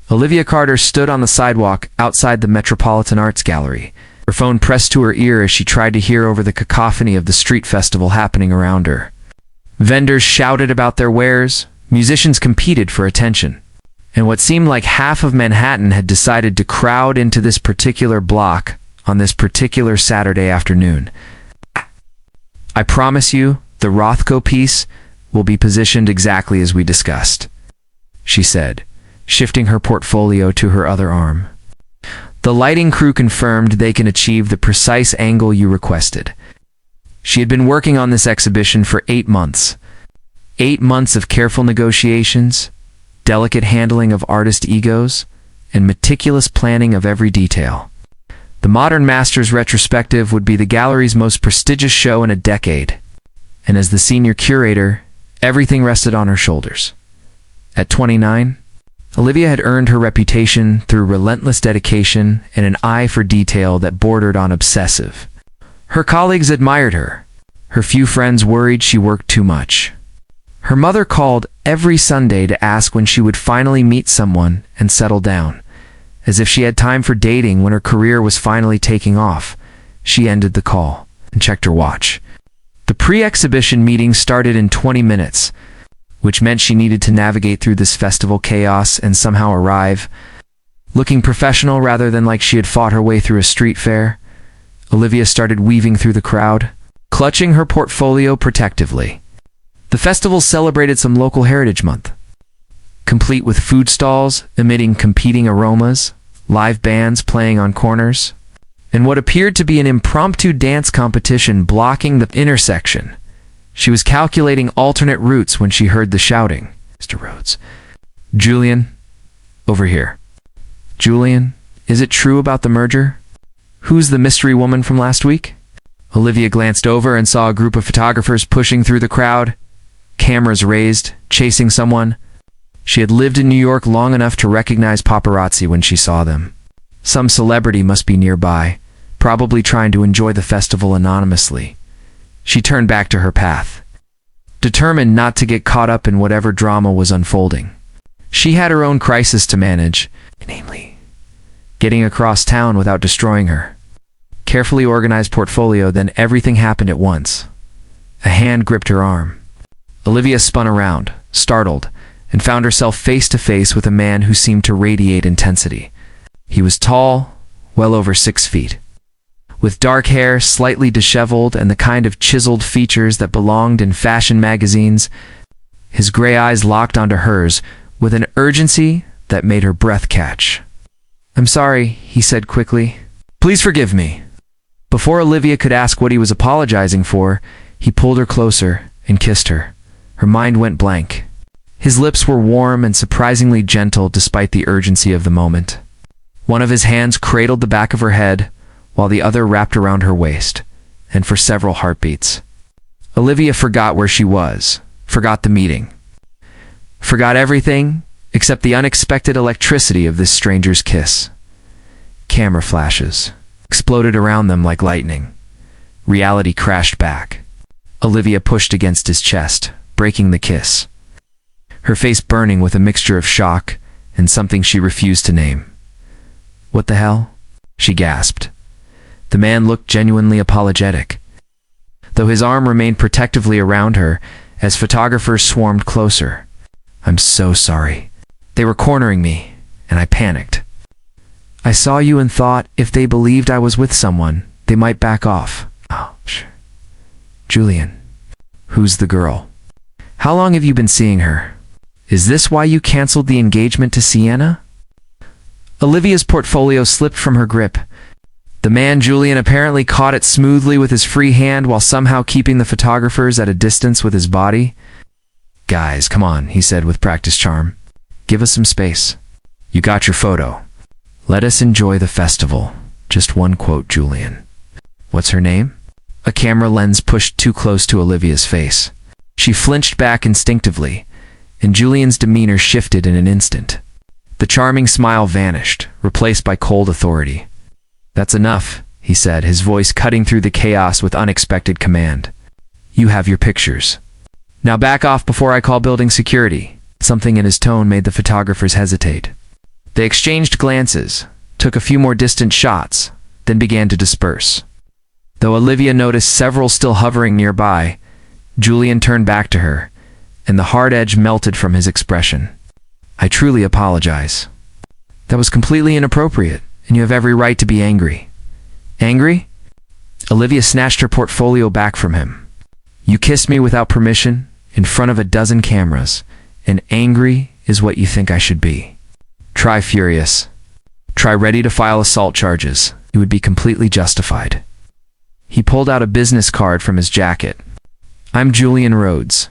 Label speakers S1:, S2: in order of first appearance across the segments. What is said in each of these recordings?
S1: Olivia Carter stood on the sidewalk outside the Metropolitan Arts Gallery, her phone pressed to her ear as she tried to hear over the cacophony of the street festival happening around her. Vendors shouted about their wares, musicians competed for attention, and what seemed like half of Manhattan had decided to crowd into this particular block on this particular Saturday afternoon. I promise you, the Rothko piece will be positioned exactly as we discussed, she said, shifting her portfolio to her other arm. The lighting crew confirmed they can achieve the precise angle you requested. She had been working on this exhibition for 8 months. 8 months of careful negotiations, delicate handling of artist egos, and meticulous planning of every detail. The Modern Masters retrospective would be the gallery's most prestigious show in a decade, and as the senior curator, everything rested on her shoulders. At 29, Olivia had earned her reputation through relentless dedication and an eye for detail that bordered on obsessive. Her colleagues admired her. Her few friends worried she worked too much. Her mother called every Sunday to ask when she would finally meet someone and settle down. As if she had time for dating when her career was finally taking off, she ended the call and checked her watch. The pre-exhibition meeting started in 20 minutes, which meant she needed to navigate through this festival chaos and somehow arrive. Looking professional rather than like she had fought her way through a street fair, Olivia started weaving through the crowd, clutching her portfolio protectively. The festival celebrated some local Heritage Month, complete with food stalls emitting competing aromas, live bands playing on corners, and what appeared to be an impromptu dance competition blocking the intersection. She was calculating alternate routes when she heard the shouting. Mr. Rhodes. Julian, over here. Julian, is it true about the merger? Who's the mystery woman from last week? Olivia glanced over and saw a group of photographers pushing through the crowd, cameras raised, chasing someone. She had lived in New York long enough to recognize paparazzi when she saw them. Some celebrity must be nearby, probably trying to enjoy the festival anonymously. She turned back to her path, determined not to get caught up in whatever drama was unfolding. She had her own crisis to manage, namely, getting across town without destroying her carefully organized portfolio. Then everything happened at once. A hand gripped her arm. Olivia spun around, startled, and found herself face to face with a man who seemed to radiate intensity. He was tall, well over 6 feet, with dark hair slightly disheveled and the kind of chiseled features that belonged in fashion magazines. His gray eyes locked onto hers with an urgency that made her breath catch. "I'm sorry," he said quickly. "Please forgive me." Before Olivia could ask what he was apologizing for, he pulled her closer and kissed her. Her mind went blank. His lips were warm and surprisingly gentle despite the urgency of the moment. One of his hands cradled the back of her head, while the other wrapped around her waist, and for several heartbeats. Olivia forgot where she was, forgot the meeting, forgot everything except the unexpected electricity of this stranger's kiss. Camera flashes exploded around them like lightning. Reality crashed back. Olivia pushed against his chest, breaking the kiss, her face burning with a mixture of shock and something she refused to name. "What the hell?" she gasped. The man looked genuinely apologetic, though his arm remained protectively around her as photographers swarmed closer. "I'm so sorry. They were cornering me, and I panicked. I saw you and thought if they believed I was with someone, they might back off." "Oh, sure. Julian, who's the girl? How long have you been seeing her? Is this why you canceled the engagement to Sienna?" Olivia's portfolio slipped from her grip. The man, Julian, apparently caught it smoothly with his free hand while somehow keeping the photographers at a distance with his body. "Guys, come on," he said with practiced charm. "Give us some space. You got your photo. Let us enjoy the festival. Just one quote, Julian." "What's her name?" A camera lens pushed too close to Olivia's face. She flinched back instinctively, and Julian's demeanor shifted in an instant. The charming smile vanished, replaced by cold authority. "That's enough," he said, his voice cutting through the chaos with unexpected command. "You have your pictures. Now back off before I call building security." Something in his tone made the photographers hesitate. They exchanged glances, took a few more distant shots, then began to disperse. Though Olivia noticed several still hovering nearby, Julian turned back to her, and the hard edge melted from his expression. "I truly apologize. That was completely inappropriate, and you have every right to be angry." "Angry?" Olivia snatched her portfolio back from him. "You kissed me without permission, in front of a dozen cameras, and angry is what you think I should be. Try furious. Try ready to file assault charges. You would be completely justified." He pulled out a business card from his jacket. "I'm Julian Rhodes.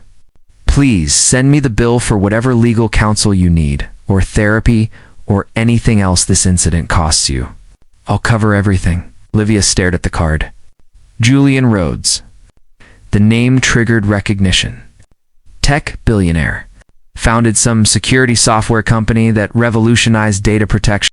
S1: Please send me the bill for whatever legal counsel you need, or therapy, or anything else this incident costs you. I'll cover everything." Olivia stared at the card. Julian Rhodes. The name triggered recognition. Tech billionaire. Founded some security software company that revolutionized data protection.